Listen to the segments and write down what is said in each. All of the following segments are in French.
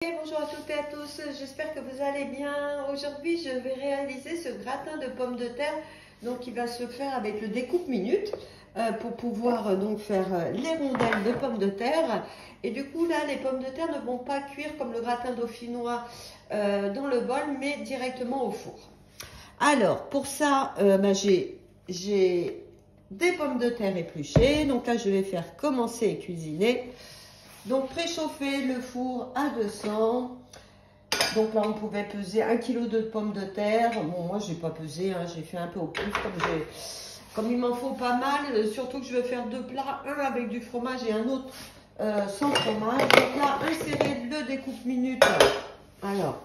Bonjour à toutes et à tous, j'espère que vous allez bien. Aujourd'hui, je vais réaliser ce gratin de pommes de terre donc qui va se faire avec le découpe minute pour pouvoir donc faire les rondelles de pommes de terre. Et du coup, là, les pommes de terre ne vont pas cuire comme le gratin dauphinois dans le bol, mais directement au four. Alors, pour ça, j'ai des pommes de terre épluchées. Donc là, je vais faire commencer à cuisiner. Donc préchauffer le four à 200. Donc là on pouvait peser 1 kg de pommes de terre. Bon, moi j'ai pas pesé, hein, j'ai fait un peu au pif comme il m'en faut pas mal, surtout que je vais faire deux plats, un avec du fromage et un autre sans fromage. Donc là insérer le découpe minute. Alors,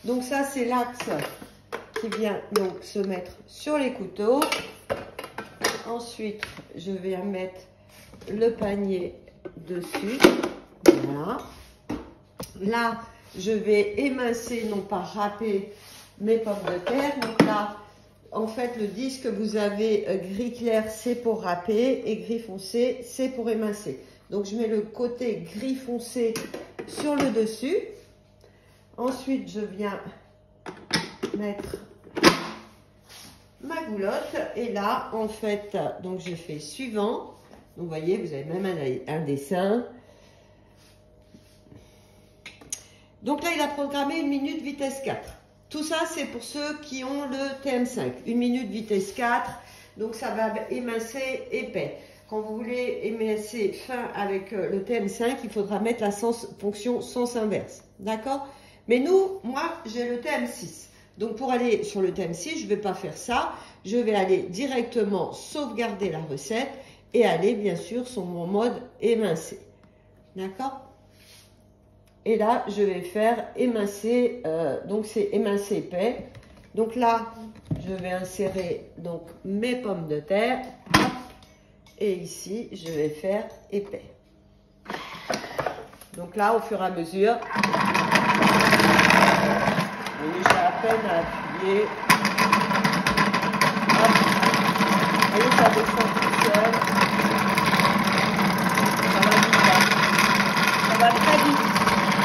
donc ça c'est l'axe qui vient donc se mettre sur les couteaux. Ensuite je vais mettre le panier dessus. Voilà. Là, je vais émincer, non pas râper mes pommes de terre. Donc là, en fait, le disque que vous avez gris clair, c'est pour râper et gris foncé, c'est pour émincer. Donc, je mets le côté gris foncé sur le dessus. Ensuite, je viens mettre ma goulotte. Et là, en fait, donc j'ai fait suivant. Donc, vous voyez, vous avez même un dessin. Donc là, il a programmé 1 minute vitesse 4. Tout ça, c'est pour ceux qui ont le TM5. 1 minute vitesse 4. Donc ça va émincer épais. Quand vous voulez émincer fin avec le TM5, il faudra mettre la fonction sens inverse. D'accord? Mais moi, j'ai le TM6. Donc pour aller sur le TM6, je ne vais pas faire ça. Je vais aller directement sauvegarder la recette et aller bien sûr sur mon mode émincer. D'accord? Et là, je vais faire émincer, donc c'est émincer épais. Donc là, je vais insérer donc mes pommes de terre. Et ici, je vais faire épais. Donc là, au fur et à mesure, j'ai à peine à appuyer. Hop. Voyez, ça descend tout seul. Ça va très vite.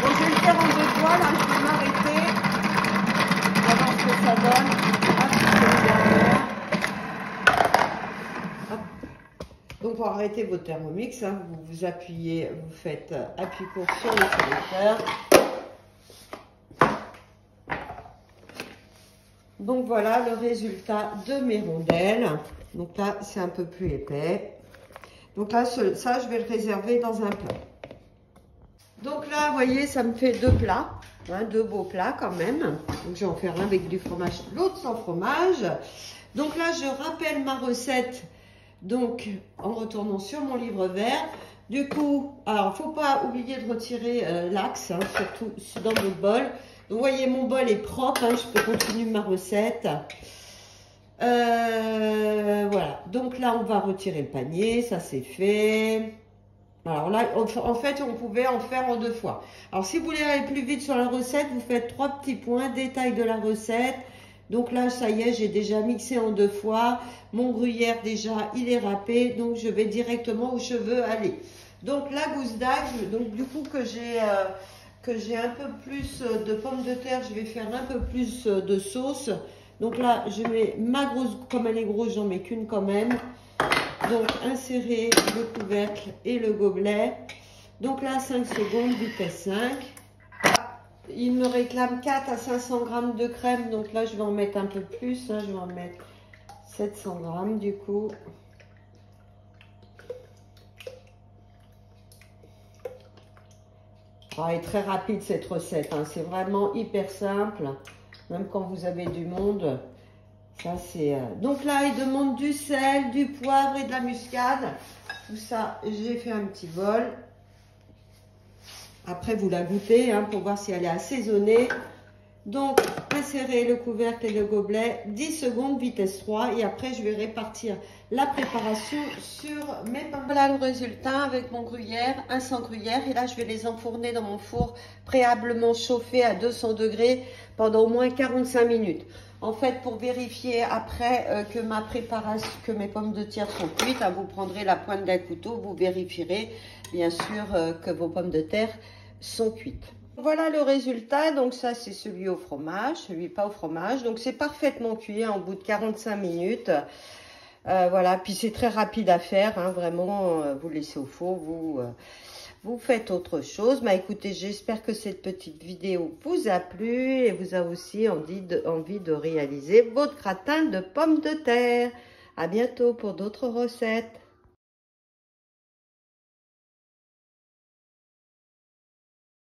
Donc je vais le faire en 2 fois, là je vais m'arrêter avant ce que ça donne. Hop. Donc pour arrêter votre Thermomix, hein, vous appuyez, vous faites appui court sur le sélecteur. Donc voilà le résultat de mes rondelles. Donc là c'est un peu plus épais. Donc là ça je vais le réserver dans un plat. Donc là, vous voyez, ça me fait 2 plats, hein, 2 beaux plats quand même. Donc je vais en faire un avec du fromage, l'autre sans fromage. Donc là, je rappelle ma recette, donc en retournant sur mon livre vert. Du coup, alors faut pas oublier de retirer l'axe, hein, surtout dans votre bol. Donc vous voyez, mon bol est propre, hein, je peux continuer ma recette. Voilà, donc là, on va retirer le panier, ça c'est fait. Alors là, en fait, on pouvait en faire en 2 fois. Alors, si vous voulez aller plus vite sur la recette, vous faites 3 petits points, détail de la recette. Donc là, ça y est, j'ai déjà mixé en 2 fois. Mon gruyère, déjà, il est râpé. Donc, je vais directement où je veux aller. Donc, la gousse d'ail, donc du coup, que j'ai un peu plus de pommes de terre, je vais faire un peu plus de sauce. Donc là, je mets ma grosse, comme elle est grosse, j'en mets qu'une quand même. Donc, insérer le couvercle et le gobelet. Donc là, 5 secondes, vitesse 5. Il me réclame 4 à 500 g de crème. Donc là, je vais en mettre un peu plus. Hein, je vais en mettre 700 g du coup. Oh, elle est très rapide cette recette. Hein. C'est vraiment hyper simple. Même quand vous avez du monde. Ça, c'est, Donc là, il demande du sel, du poivre et de la muscade. Tout ça, j'ai fait un petit bol. Après, vous la goûtez hein, pour voir si elle est assaisonnée. Donc, insérer le couvercle et le gobelet, 10 secondes, vitesse 3. Et après, je vais répartir la préparation sur mes pommes. Voilà le résultat avec mon gruyère, un sans gruyère. Et là, je vais les enfourner dans mon four préalablement chauffé à 200 degrés pendant au moins 45 minutes. En fait, pour vérifier après que mes pommes de terre sont cuites, hein, vous prendrez la pointe d'un couteau, vous vérifierez bien sûr que vos pommes de terre sont cuites. Voilà le résultat. Donc ça, c'est celui au fromage, celui pas au fromage. Donc c'est parfaitement cuit hein, au bout de 45 minutes. Voilà, puis c'est très rapide à faire. Hein, vraiment, vous laissez au four, vous faites autre chose. Bah écoutez, j'espère que cette petite vidéo vous a plu et vous a aussi envie de réaliser votre gratin de pommes de terre. À bientôt pour d'autres recettes.